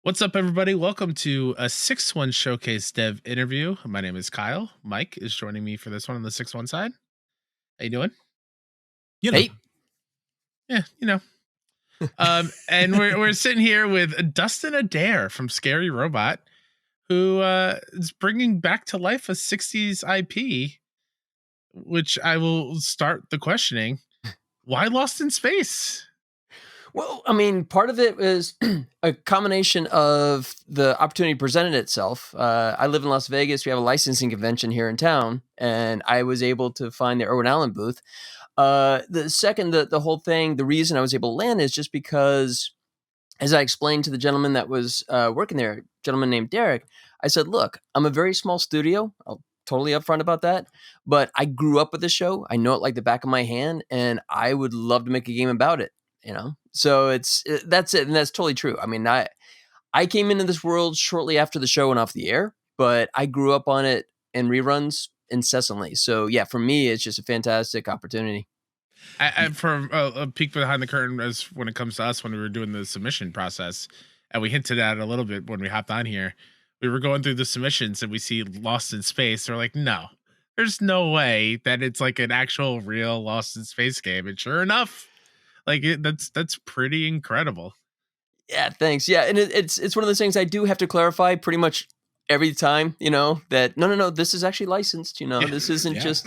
What's up, everybody? Welcome to a 6-1 Showcase Dev interview. My name is Kyle. Mike is joining me for this one on the 6-1 side. How you doing? You know, Hey. Yeah, and we're sitting here with Dustin Adair from Scary Robot, who is bringing back to life a 60s IP, which I will start the questioning. Why Lost in Space? Well, I mean, part of it is a combination of the opportunity presented itself. I live in Las Vegas. We have a licensing convention here in town, and I was able to find the Irwin Allen booth. The second, the whole thing, the reason I was able to land is just because, as I explained to the gentleman that was working there, a gentleman named Derek, I said, look, I'm a very small studio. I'll totally upfront about that. But I grew up with the show. I know it like the back of my hand, and I would love to make a game about it. So that's it, and that's totally true. I mean, I came into this world shortly after the show went off the air, but I grew up on it in reruns incessantly. So yeah, for me, it's just a fantastic opportunity. For a peek behind the curtain, as when it comes to us, when we were doing the submission process, and we hinted at it a little bit when we hopped on here, we were going through the submissions and we see Lost in Space. We're like, no, there's no way that it's like an actual real Lost in Space game. And sure enough, that's pretty incredible. Yeah, thanks. Yeah, and it's one of those things I do have to clarify pretty much every time, that no, this is actually licensed, this isn't just,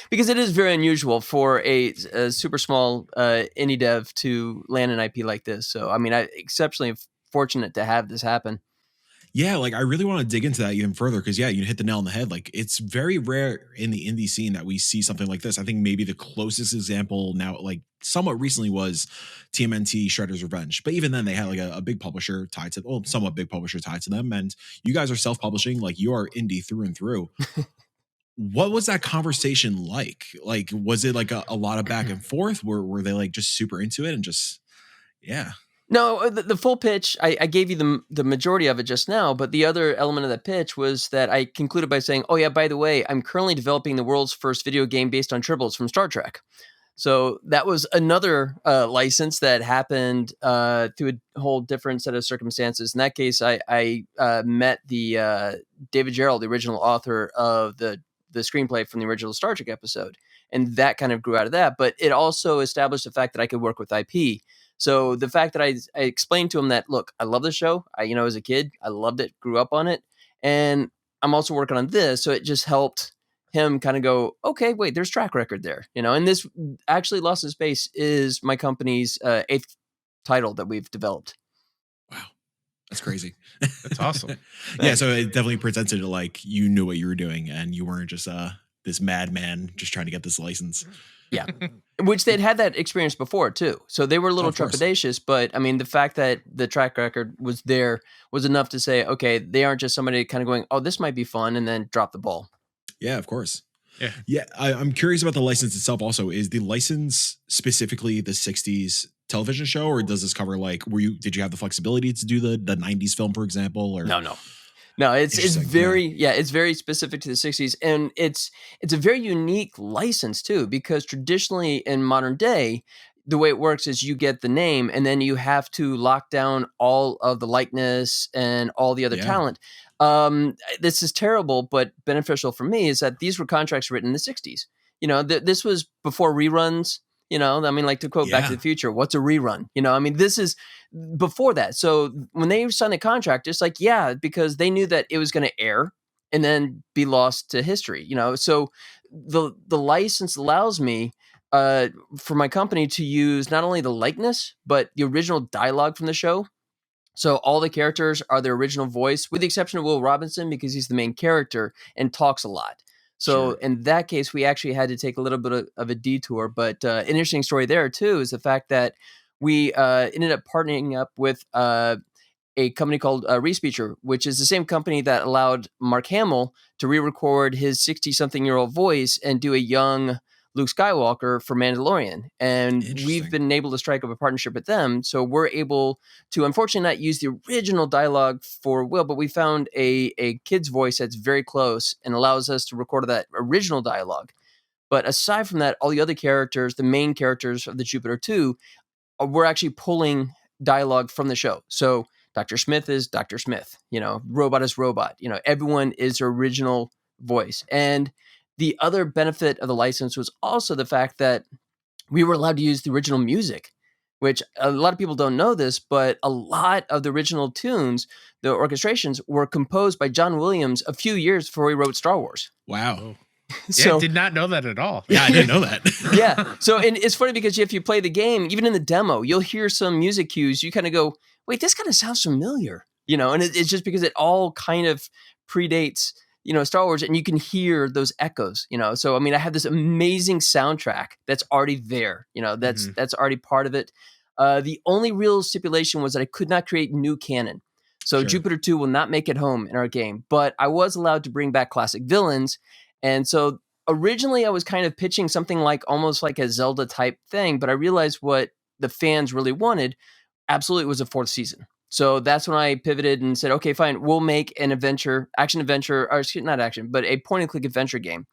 because it is very unusual for a super small indie dev to land an IP like this. So, I mean, I exceptionally fortunate to have this happen. yeah, like I really want to dig into that even further because you hit the nail on the head. Like it's very rare in the indie scene that we see something like this. I think maybe the closest example now, like somewhat recently, was TMNT Shredder's Revenge. But even then, they had like a big publisher tied to, well, somewhat big publisher tied to them. And you guys are self-publishing, like you are indie through and through. What was that conversation like? Like, was it like a lot of back and forth? Were they like just super into it and just, yeah. No, the full pitch, I gave you the majority of it just now, but the other element of that pitch was that I concluded by saying, oh yeah, by the way, I'm currently developing the world's first video game based on tribbles from Star Trek. So that was another license that happened through a whole different set of circumstances. In that case, I met the David Gerald, the original author of the screenplay from the original Star Trek episode, and that kind of grew out of that. But it also established the fact that I could work with IP. So the fact that I explained to him that, look, I love the show. As a kid, I loved it, grew up on it, and I'm also working on this. So it just helped him kind of go, okay, wait, there's track record there, and this actually Lost in Space is my company's 8th title that we've developed. Wow. That's crazy. That's awesome. Yeah. So it definitely presented it like you knew what you were doing and you weren't just this madman just trying to get this license. Yeah. Which they'd had that experience before too. So they were a little trepidatious, but I mean, the fact that the track record was there was enough to say, okay, they aren't just somebody kind of going, oh, this might be fun, and then drop the ball. Yeah, of course. Yeah. Yeah. I'm curious about the license itself also. Is the license specifically the 60s television show, or does this cover like, did you have the flexibility to do the 90s film, for example? Or No, it's very it's very specific to the 60s, and it's a very unique license too, because traditionally in modern day, the way it works is you get the name and then you have to lock down all of the likeness and all the other talent. This is terrible, but beneficial for me is that these were contracts written in the 60s. This was before reruns. I mean, like to quote Back to the Future, what's a rerun? I mean, this is before that. So when they signed the contract, it's like, yeah, because they knew that it was going to air and then be lost to history, So the license allows me for my company to use not only the likeness, but the original dialogue from the show. So all the characters are their original voice, with the exception of Will Robinson, because he's the main character and talks a lot. So in that case, we actually had to take a little bit of a detour. But an interesting story there, too, is the fact that we ended up partnering up with a company called Respeecher, which is the same company that allowed Mark Hamill to re-record his 60-something-year-old voice and do a young Luke Skywalker for Mandalorian. And we've been able to strike up a partnership with them. So we're able to, unfortunately, not use the original dialogue for Will, but we found a kid's voice that's very close and allows us to record that original dialogue. But aside from that, all the other characters, the main characters of the Jupiter 2, we're actually pulling dialogue from the show. So Dr. Smith is Dr. Smith, robot is robot, everyone is their original voice. And the other benefit of the license was also the fact that we were allowed to use the original music, which a lot of people don't know this, but a lot of the original tunes, the orchestrations, were composed by John Williams a few years before he wrote Star Wars. Wow. Oh. So, yeah, I did not know that at all. Yeah, I didn't know that. Yeah. So, and it's funny because if you play the game, even in the demo, you'll hear some music cues. You kind of go, wait, this kind of sounds familiar, and it's just because it all kind of predates, Star Wars, and you can hear those echoes, So, I mean, I have this amazing soundtrack that's already there, that's already part of it. The only real stipulation was that I could not create new canon. So Sure. Jupiter 2 will not make it home in our game, but I was allowed to bring back classic villains. And so originally I was kind of pitching something like almost like a Zelda type thing, but I realized what the fans really wanted absolutely was a fourth season. So that's when I pivoted and said, okay, fine, we'll make an action adventure, or not action, but a point and click adventure game.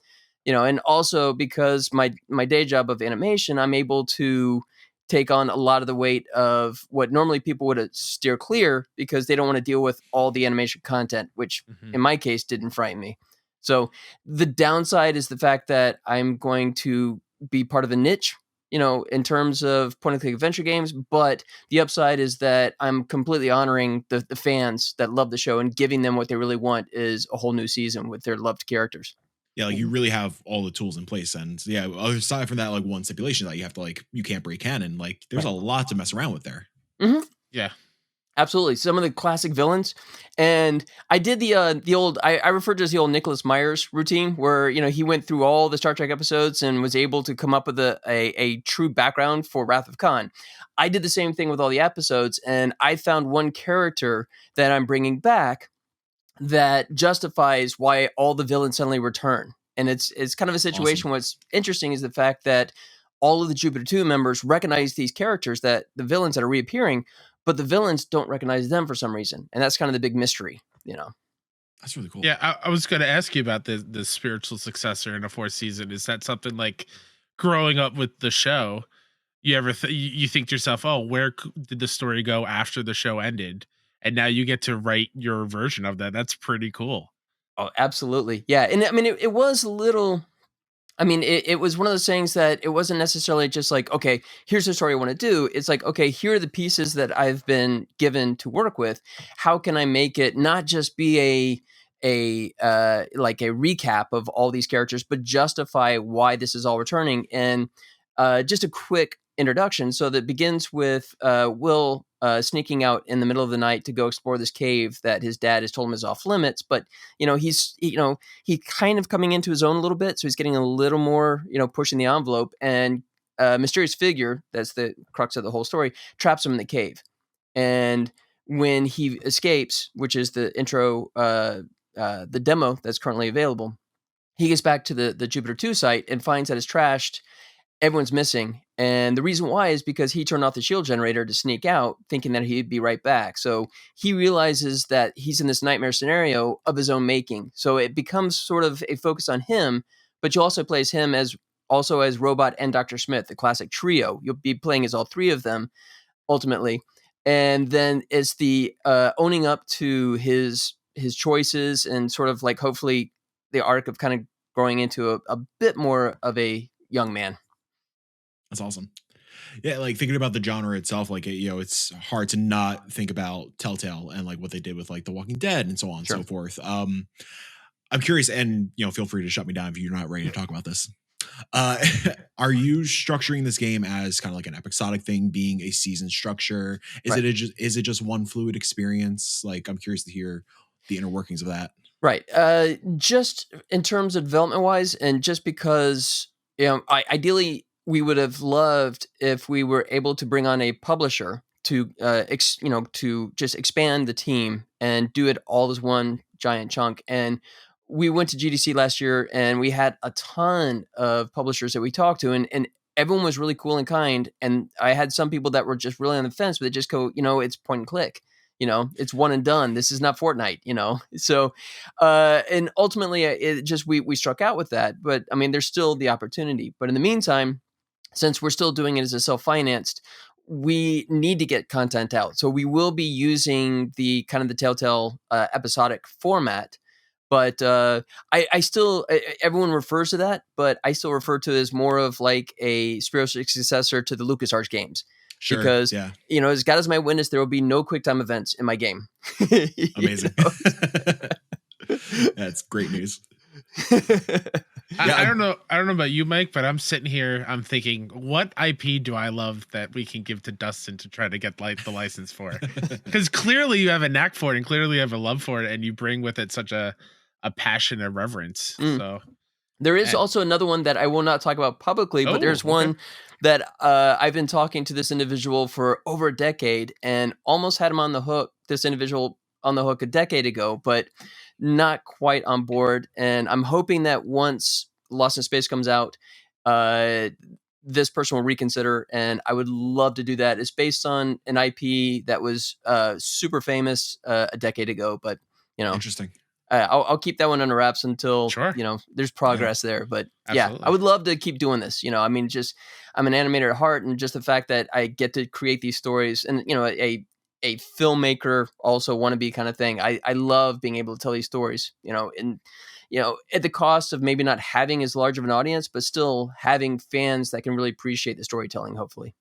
And also because my day job of animation, I'm able to take on a lot of the weight of what normally people would steer clear because they don't want to deal with all the animation content, which in my case didn't frighten me. So the downside is the fact that I'm going to be part of a niche, in terms of point and click adventure games. But the upside is that I'm completely honoring the fans that love the show and giving them what they really want is a whole new season with their loved characters. Yeah, like you really have all the tools in place. And yeah, aside from that, like one stipulation that you have to you can't break canon, like there's a lot to mess around with there. Mm-hmm. Yeah. Absolutely. Some of the classic villains. And I did the old, I referred to as the old Nicholas Myers routine where, he went through all the Star Trek episodes and was able to come up with a true background for Wrath of Khan. I did the same thing with all the episodes. And I found one character that I'm bringing back that justifies why all the villains suddenly return. And it's kind of a situation. Awesome. What's interesting is the fact that all of the Jupiter 2 members recognize these characters, that the villains that are reappearing, but the villains don't recognize them for some reason. And that's kind of the big mystery, That's really cool. Yeah, I was going to ask you about the spiritual successor in a fourth season. Is that something like growing up with the show? You ever you think to yourself, oh, where did the story go after the show ended? And now you get to write your version of that. That's pretty cool. Oh, absolutely. Yeah. And I mean, it was a little... I mean, it was one of those things that it wasn't necessarily just like, okay, here's the story I want to do. It's like, okay, here are the pieces that I've been given to work with. How can I make it not just be like a recap of all these characters, but justify why this is all returning? And just a quick introduction. So that begins with Will sneaking out in the middle of the night to go explore this cave that his dad has told him is off limits. But, he's kind of coming into his own a little bit. So he's getting a little more, pushing the envelope. And a mysterious figure, that's the crux of the whole story, traps him in the cave. And when he escapes, which is the intro, the demo that's currently available, he gets back to the Jupiter 2 site and finds that it's trashed. Everyone's missing. And the reason why is because he turned off the shield generator to sneak out, thinking that he'd be right back. So he realizes that he's in this nightmare scenario of his own making. So it becomes sort of a focus on him, but you also plays him as Robot and Dr. Smith, the classic trio. You'll be playing as all three of them ultimately. And then it's the owning up to his choices and sort of like hopefully the arc of kind of growing into a bit more of a young man. That's awesome. Yeah, like thinking about the genre itself, like it's hard to not think about Telltale and like what they did with like The Walking Dead and so on and so forth. I'm curious, and feel free to shut me down if you're not ready to talk about this. Are you structuring this game as kind of like an episodic thing, being a season structure? Is it just one fluid experience? Like, I'm curious to hear the inner workings of that. Right. Just in terms of development wise, and just because ideally we would have loved if we were able to bring on a publisher to to just expand the team and do it all as one giant chunk. And we went to GDC last year and we had a ton of publishers that we talked to, and everyone was really cool and kind. And I had some people that were just really on the fence, but they just go, it's point and click. It's one and done. This is not Fortnite, So, and ultimately it just, we struck out with that, but I mean, there's still the opportunity. But in the meantime, since we're still doing it as a self-financed, we need to get content out. So we will be using the kind of the Telltale episodic format. But I still, everyone refers to that, but I still refer to it as more of like a spiritual successor to the LucasArts games. Sure. Because, yeah. As God is my witness, there will be no QuickTime events in my game. Amazing. That's great news. I don't know about you, Mike, but I'm sitting here, I'm thinking, what IP do I love that we can give to Dustin to try to get the license for? Because clearly you have a knack for it, and clearly you have a love for it, and you bring with it such a passion and reverence. So there is also another one that I will not talk about publicly, but there's one that I've been talking to this individual for over a decade, and almost had him on the hook. This individual on the hook a decade ago, but not quite on board. And I'm hoping that once Lost in Space comes out, this person will reconsider, and I would love to do that. It's based on an IP that was super famous a decade ago, but interesting. I'll keep that one under wraps until there's progress there. But Absolutely. I would love to keep doing this. I mean, just I'm an animator at heart, and just the fact that I get to create these stories, and a filmmaker also wannabe kind of thing. I love being able to tell these stories. And at the cost of maybe not having as large of an audience, but still having fans that can really appreciate the storytelling. Hopefully.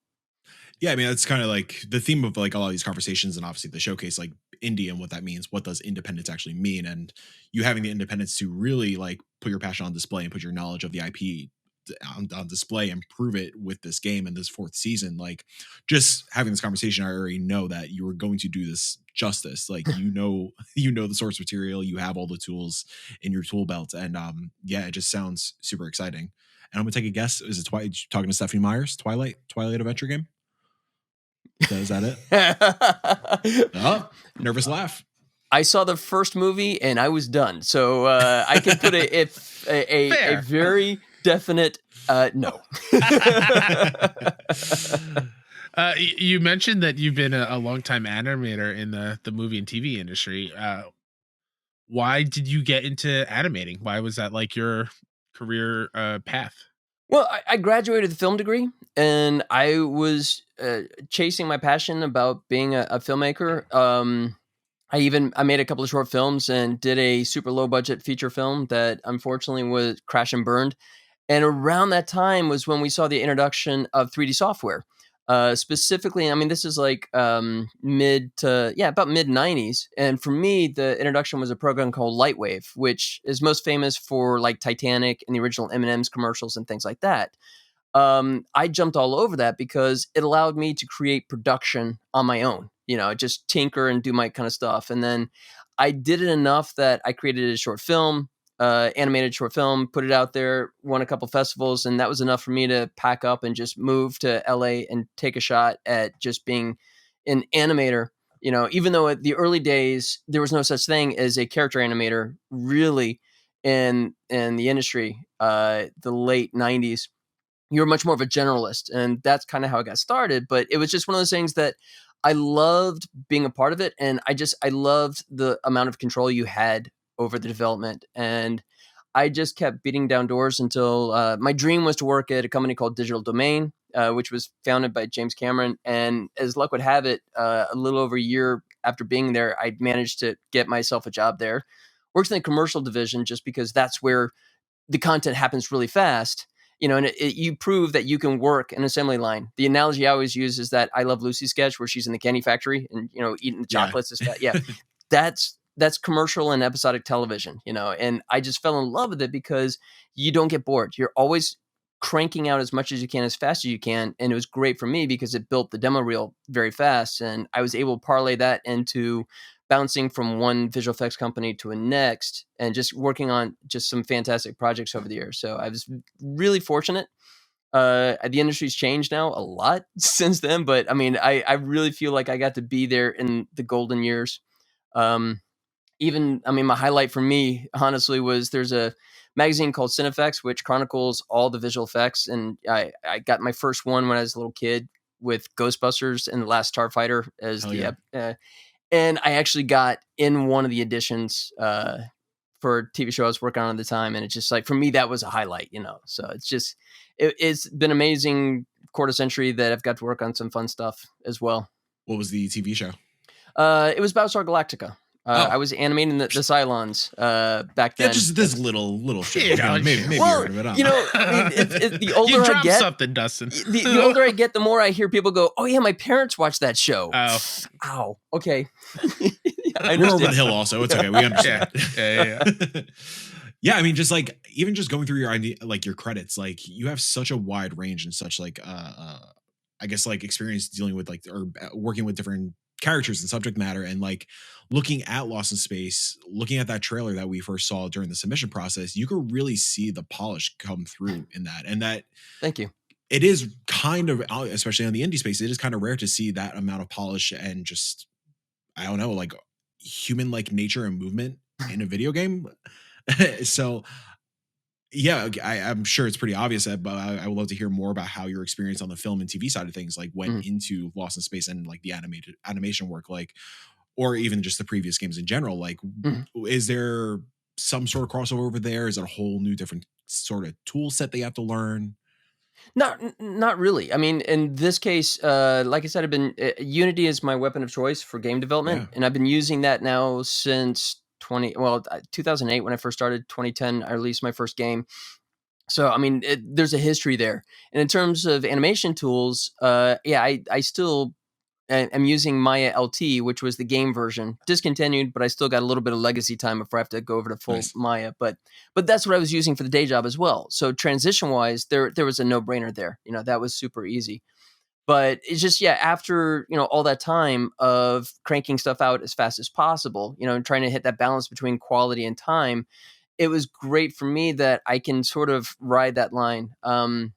Yeah, I mean, that's kind of like the theme of like a lot of these conversations, and obviously the showcase, like indie and what that means. What does independence actually mean? And you having the independence to really like put your passion on display and put your knowledge of the IP on display and prove it with this game and this 4th season. Like, just having this conversation, I already know that you are going to do this justice. Like, the source material, you have all the tools in your tool belt, and it just sounds super exciting. And I'm gonna take a guess. Is it talking to Stephanie Myers? Twilight Adventure game? Is that it? Oh, nervous laugh. I saw the first movie and I was done. So I can put a very definite no. You mentioned that you've been a longtime animator in the movie and TV industry. Why did you get into animating? Why was that like your career path? Well, I graduated with a film degree, and I was chasing my passion about being a filmmaker. I made a couple of short films and did a super low budget feature film that unfortunately was crash and burned. And around that time was when we saw the introduction of 3D software. Specifically, I mean, this is like about mid 90s. And for me, the introduction was a program called Lightwave, which is most famous for like Titanic and the original M&M's commercials and things like that. I jumped all over that because it allowed me to create production on my own, just tinker and do my kind of stuff. And then I did it enough that I created a short film, animated short film, put it out there, won a couple festivals, and that was enough for me to pack up and just move to LA and take a shot at just being an animator. Even though at the early days there was no such thing as a character animator really in the industry, the late 90s. You were much more of a generalist, and that's kind of how I got started. But it was just one of those things that I loved being a part of it, and I loved the amount of control you had over the development. And I just kept beating down doors until my dream was to work at a company called Digital Domain, which was founded by James Cameron. And as luck would have it, a little over a year after being there, I managed to get myself a job there. Worked in the commercial division just because that's where the content happens really fast. And you prove that you can work an assembly line. The analogy I always use is that I Love Lucy sketch where she's in the candy factory and, eating the chocolates. Yeah. That's commercial and episodic television, and I just fell in love with it because you don't get bored. You're always cranking out as much as you can, as fast as you can. And it was great for me because it built the demo reel very fast. And I was able to parlay that into bouncing from one visual effects company to a next and just working on just some fantastic projects over the years. So I was really fortunate. The industry's changed now a lot since then, but I mean, I really feel like I got to be there in the golden years. My highlight for me, honestly, was there's a magazine called Cinefex, which chronicles all the visual effects. And I got my first one when I was a little kid with Ghostbusters and The Last Starfighter as and I actually got in one of the editions for a TV show I was working on at the time. And it's just like, for me, that was a highlight, So it's just, it's been amazing quarter century that I've got to work on some fun stuff as well. What was the TV show? It was Battlestar Galactica. I was animating the Cylons back then. Yeah, just this little shit. Maybe well, you heard of it. You know, I mean, the older I get, something, Dustin. The older I get, the more I hear people go, "Oh yeah, my parents watched that show." Oh, ow. Okay. We're over the hill. Also, it's okay. We understand. Yeah. Yeah, I mean, just like even just going through your idea, like your credits, like you have such a wide range and such like I guess like experience dealing with like or working with different characters and subject matter, and like looking at Lost in Space, looking at that trailer that we first saw during the submission process, you could really see the polish come through in that. And that, thank you. It is kind of, especially on the indie space, it is kind of rare to see that amount of polish and just, I don't know, like human like nature and movement in a video game. So yeah, I'm sure it's pretty obvious, but I would love to hear more about how your experience on the film and TV side of things like went into Lost in Space and like the animation work, like, or even just the previous games in general. Like, is there some sort of crossover over there? Is it a whole new different sort of tool set they have to learn? Not really. I mean, in this case, like I said, Unity is my weapon of choice for game development, and I've been using that now since 2008 when I first started. 2010, I released my first game. So, I mean, there's a history there. And in terms of animation tools, I still am using Maya LT, which was the game version, discontinued, but I still got a little bit of legacy time before I have to go over to full Maya. But that's what I was using for the day job as well. So transition wise, there was a no brainer there. You know, that was super easy. But it's just, after, all that time of cranking stuff out as fast as possible, and trying to hit that balance between quality and time, it was great for me that I can sort of ride that line. And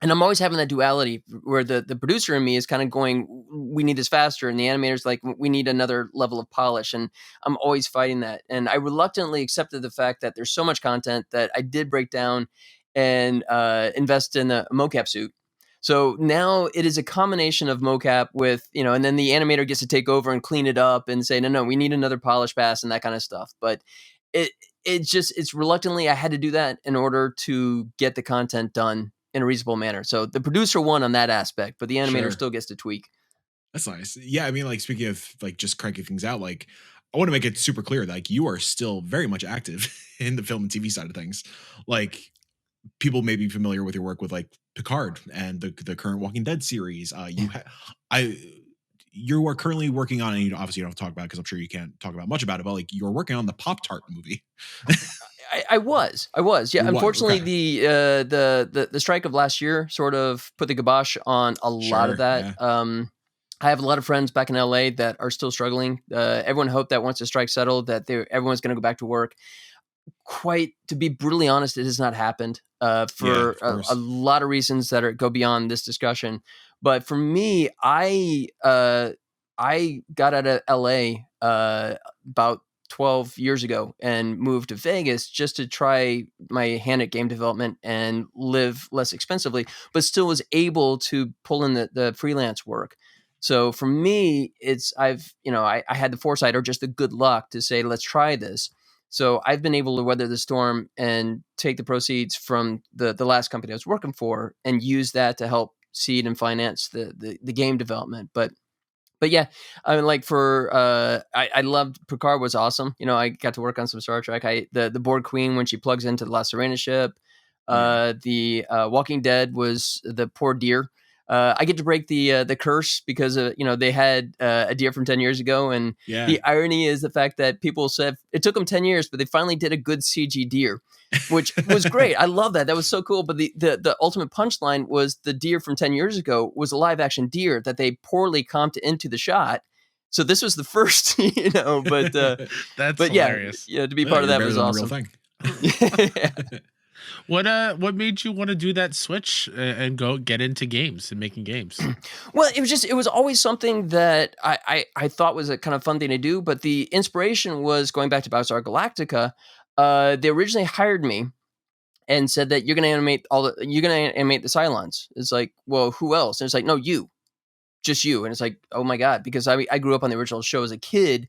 I'm always having that duality where the producer in me is kind of going, we need this faster. And the animator's like, we need another level of polish. And I'm always fighting that. And I reluctantly accepted the fact that there's so much content that I did break down and invest in a mocap suit. So now it is a combination of mocap with, and then the animator gets to take over and clean it up and say, no, we need another polish pass and that kind of stuff. But it's reluctantly, I had to do that in order to get the content done in a reasonable manner. So the producer won on that aspect, but the animator still gets to tweak. That's nice. Yeah. I mean, like speaking of like just cranking things out, like I want to make it super clear, like you are still very much active in the film and TV side of things. Like people may be familiar with your work with like Picard and the current Walking Dead series. You are currently working on, and obviously you don't have to talk about it because I'm sure you can't talk about much about it, but like you're working on the Pop-Tart movie. I was. Yeah. Unfortunately, the strike of last year sort of put the kibosh on a lot of that. Yeah. I have a lot of friends back in LA that are still struggling. Everyone hoped that once the strike settled, that everyone's going to go back to work. Quite, to be brutally honest, it has not happened for a lot of reasons that go beyond this discussion. But for me, I got out of LA about 12 years ago and moved to Vegas just to try my hand at game development and live less expensively, but still was able to pull in the freelance work. So for me, I had the foresight or just the good luck to say, let's try this. So I've been able to weather the storm and take the proceeds from the last company I was working for and use that to help seed and finance the game development. But yeah, I mean, like I loved Picard was awesome. I got to work on some Star Trek. The Borg Queen when she plugs into the La Serena ship. The Walking Dead was the poor deer. I get to break the curse because they had a deer from 10 years ago, and the irony is the fact that people said it took them 10 years, but they finally did a good CG deer, which was great. I love that. That was so cool. But the ultimate punchline was the deer from 10 years ago was a live action deer that they poorly comped into the shot. So this was the first, but that's but hilarious. Yeah, to be part of that was awesome. What made you want to do that switch and go get into games and making games? Well, it was always something that I thought was a kind of fun thing to do, but the inspiration was going back to Battlestar Galactica. They originally hired me and said that you're going to animate the Cylons. It's like, well, who else? And it's like, no, just you. And it's like, oh my God, because I grew up on the original show as a kid.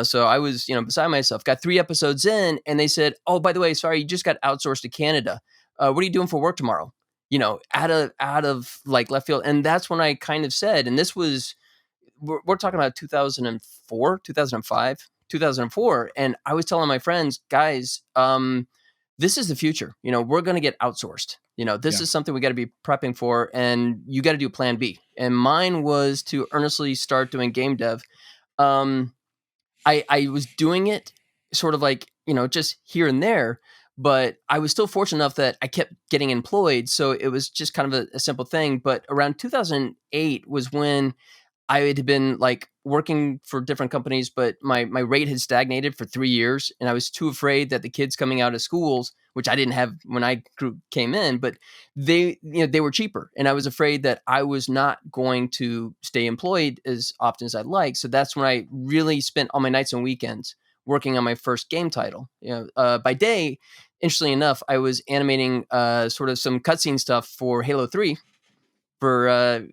So I was, beside myself, got 3 episodes in and they said, oh, by the way, sorry, you just got outsourced to Canada. What are you doing for work tomorrow? out of like left field. And that's when I kind of said, and this was, we're talking about 2004, 2005, 2004. And I was telling my friends, guys, this is the future. We're going to get outsourced. This is something we got to be prepping for, and you got to do plan B. And mine was to earnestly start doing game dev. I was doing it sort of like, just here and there, but I was still fortunate enough that I kept getting employed. So it was just kind of a simple thing. But around 2008 was when I had been like working for different companies, but my rate had stagnated for 3 years, and I was too afraid that the kids coming out of schools, which I didn't have when I came in, but they were cheaper, and I was afraid that I was not going to stay employed as often as I'd like. So that's when I really spent all my nights and weekends working on my first game title. By day, interestingly enough, I was animating sort of some cutscene stuff for Halo 3. For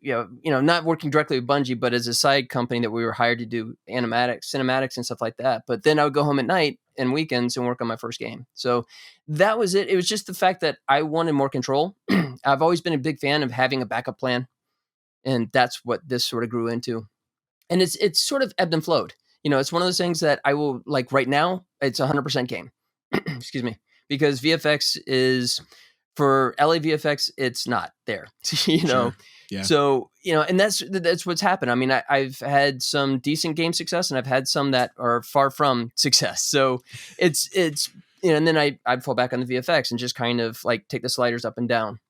not working directly with Bungie, but as a side company that we were hired to do cinematics and stuff like that. But then I would go home at night and weekends and work on my first game. So that was it. It was just the fact that I wanted more control. I've always been a big fan of having a backup plan, and that's what this sort of grew into. And it's sort of ebbed and flowed. It's one of those things that I will, like right now, it's 100% game. Excuse me, because VFX is. For LA VFX, it's not there, Sure. Yeah. So, and that's what's happened. I mean, I've had some decent game success, and I've had some that are far from success. So it's and then I'd fall back on the VFX and just kind of like take the sliders up and down,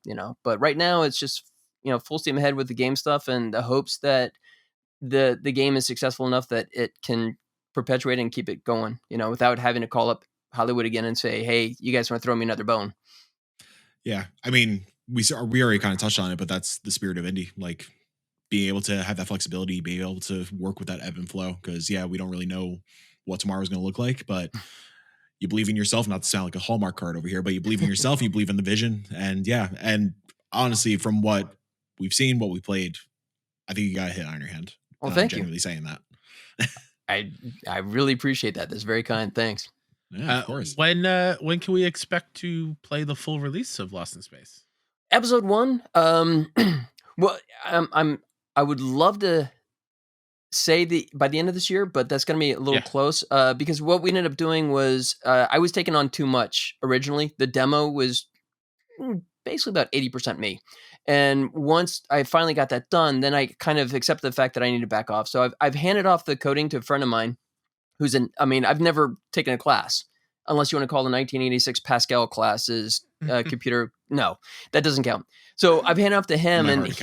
But right now it's just, full steam ahead with the game stuff, and the hopes that the game is successful enough that it can perpetuate and keep it going, without having to call up Hollywood again and say, hey, you guys want to throw me another bone? Yeah, I mean, we already kind of touched on it, but that's the spirit of indie, like being able to have that flexibility, being able to work with that ebb and flow. Because we don't really know what tomorrow is going to look like, but you believe in yourself. Not to sound like a Hallmark card over here, but you believe in yourself, you believe in the vision, and honestly, from what we've seen, what we played, I think you got a hit on your hand. Well, thank you. Genuinely saying that. I really appreciate that. That's very kind. Thanks. Yeah, of course. When can we expect to play the full release of Lost in Space? Episode 1. Well, I would love to say by the end of this year, but that's going to be a little close. Because what we ended up doing was I was taking on too much originally. The demo was basically about 80% me. And once I finally got that done, then I kind of accepted the fact that I need to back off. So I've handed off the coding to a friend of mine I've never taken a class, unless you want to call the 1986 Pascal classes computer. No, that doesn't count. So I've handed off to him, and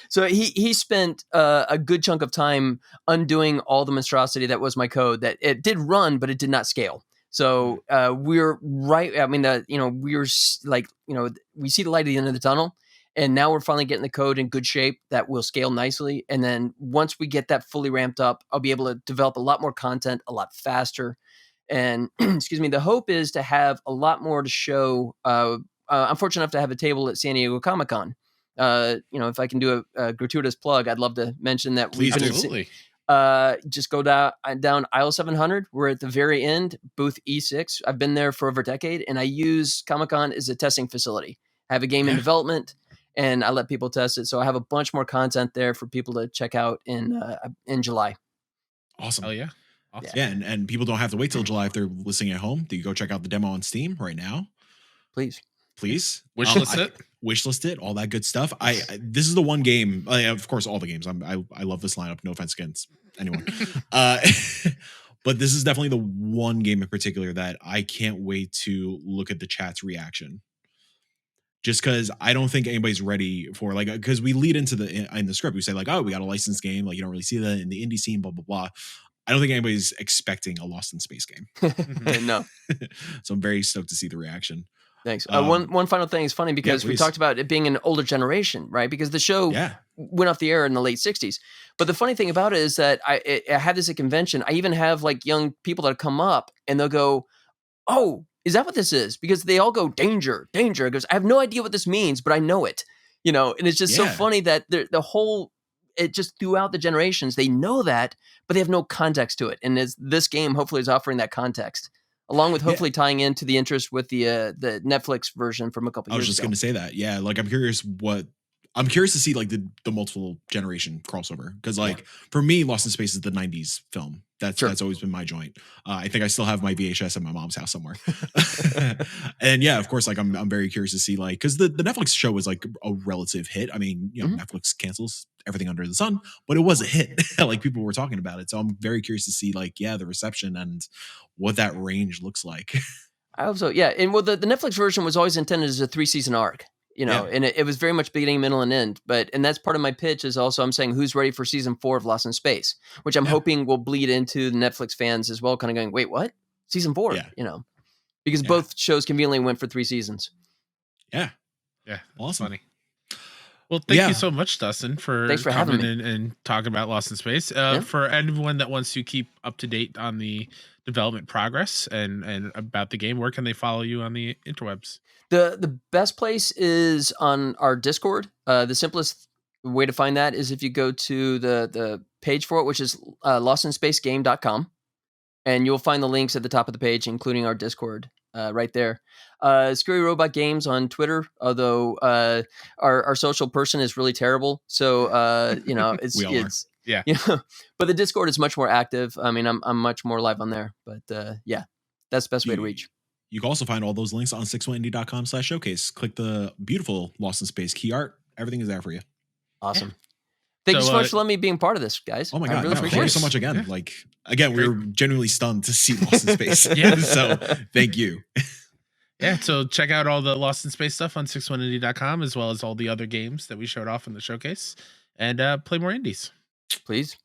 so he spent a good chunk of time undoing all the monstrosity that was my code. That it did run, but it did not scale. So we're right. I mean, we're like, we see the light at the end of the tunnel. And now we're finally getting the code in good shape that will scale nicely. And then once we get that fully ramped up, I'll be able to develop a lot more content a lot faster. And excuse me, the hope is to have a lot more to show. I'm fortunate enough to have a table at San Diego Comic-Con. If I can do a gratuitous plug, I'd love to mention that. Please do. Absolutely. Just go down aisle 700. We're at the very end, booth E6. I've been there for over a decade, and I use Comic-Con as a testing facility. I have a game in development, and I let people test it. So I have a bunch more content there for people to check out in July. Awesome. Oh yeah. Awesome. Yeah. And people don't have to wait till July if they're listening at home. You go check out the demo on Steam right now. Please. Wishlist it, all that good stuff. This is the one game, of course, all the games. I love this lineup. No offense against anyone. But this is definitely the one game in particular that I can't wait to look at the chat's reaction. Just because I don't think anybody's ready for, like, because we lead into in the script, we say like, oh, we got a licensed game, like you don't really see that in the indie scene, blah blah blah. I don't think anybody's expecting a Lost in Space game. No. So I'm very stoked to see the reaction. Thanks. One final thing is funny because we talked about it being an older generation, right? Because the show went off the air in the late 60s. But the funny thing about it is that I had this at convention. I even have like young people that come up and they'll go, oh, is that what this is? Because they all go, danger, danger. Because I have no idea what this means, but I know it. And it's just so funny that it just throughout the generations, they know that, but they have no context to it. And this game hopefully is offering that context along with hopefully tying into the interest with the Netflix version from a couple I was years just ago. going to say that. Yeah. Like, I'm curious to see like the multiple generation crossover. Cause like for me, Lost in Space is the 90s film. That's always been my joint. I think I still have my VHS at my mom's house somewhere. And yeah, of course, like I'm very curious to see like, cause the Netflix show was like a relative hit. I mean, you know, Netflix cancels everything under the sun, but it was a hit. Like people were talking about it. So I'm very curious to see like, the reception and what that range looks like. I hope so. Yeah. And well, the Netflix version was always intended as a 3-season arc, you know, and it was very much beginning, middle, and end. And that's part of my pitch is also I'm saying who's ready for season 4 of Lost in Space, which I'm hoping will bleed into the Netflix fans as well, kind of going, wait, what? Season 4, you know, because both shows conveniently went for 3 seasons. Yeah. Awesome. Funny. Well, thank you so much, Dustin, for having coming in and talking about Lost in Space. For anyone that wants to keep up to date on the development progress and about the game, where can they follow you on the interwebs? The best place is on our Discord. The simplest way to find that is if you go to the page for it, which is lostinspace.game.com, and you'll find the links at the top of the page, including our Discord right there. Scary Robot Games on Twitter, although our social person is really terrible. So, you know, it's yeah. You know, but the Discord is much more active. I mean, I'm much more live on there, but yeah, that's the best way to reach. You can also find all those links on sixoneindie.com/showcase. Click the beautiful Lost in Space key art. Everything is there for you. Awesome. Thank you so much for letting me being part of this, guys. Oh my God. I really appreciate thank you so much again. Yeah. Like, again, we were genuinely stunned to see Lost in Space. So thank you. Yeah. So check out all the Lost in Space stuff on sixoneindie.com, as well as all the other games that we showed off in the showcase, and play more indies. Please.